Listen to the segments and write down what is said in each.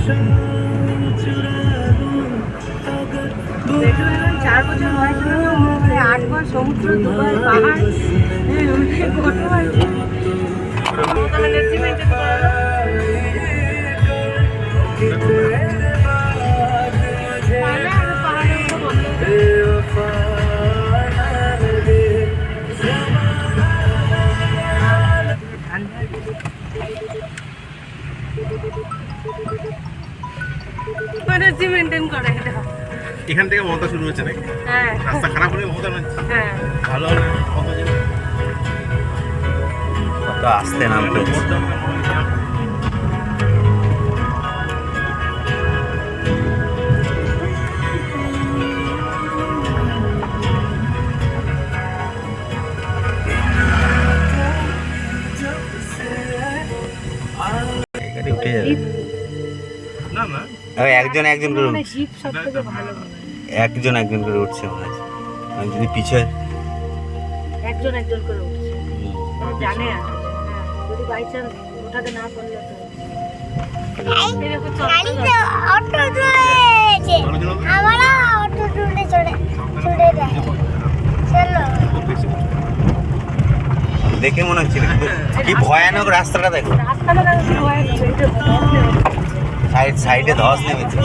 4 বছর বয়স হলো, 8 বার সমুদ্র, 2 বার পাহাড়, কত আছে। মেনটেন করে এখান থেকে মমতা শুরু হচ্ছে নাকি? হ্যাঁ, রাস্তা খারাপ হলে মমতা হ্যাঁ, ভালো হলে কত আসতে নামতে হচ্ছে। উঠে যাবে না না একজন একজন করে মানে জিপ সব থেকে ভালো মনে হয়। একজন একজন করে উঠছে মনে হচ্ছে। আর যদি পিছিয়ে একজন একজন করে উঠছে, জানে আর যদি বাই চান্স ওঠাতে না পারলে তো দেখে মনে হচ্ছে কি ভয়ানক রাস্তাটা। দেখো সাইডে ধস নেমেছে।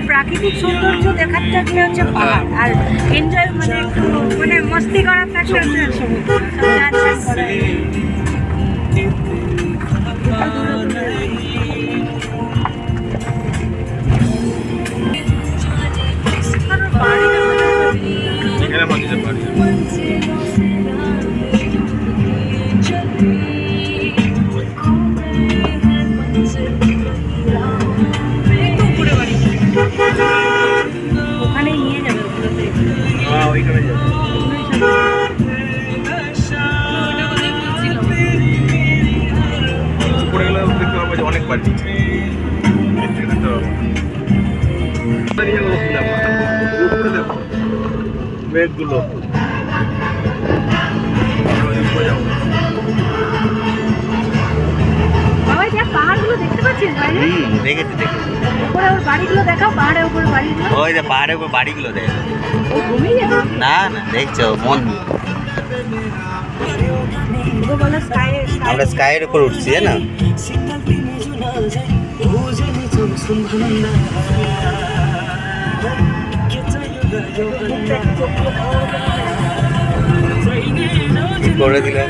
প্রাকৃতিক সৌন্দর্য দেখার থাকলে হচ্ছে পাহাড়, আর এনজয় মানে একটু মানে মস্তি করার থাকলে হচ্ছে সমুদ্র। ওখানে নিয়ে যাবে ওইখানে যাবে। উপরে গেলে দেখতে পাবো যে অনেক বাড়ি মেঘগুলো পাহাড়গুলো দেখতে পাচ্ছিস বাইরে? দেখেছি দেখেছি। উপরে ওর বাড়িগুলো দেখাও, পাহাড়ের উপরে বাড়িগুলো। ওই যে পাহাড়ের উপর বাড়িগুলো দেখ। ও ঘুমিয়ে যাবে না না দেখছো মন। আমরা স্কাইয়ের উপর উঠছি না। করে দিলাম।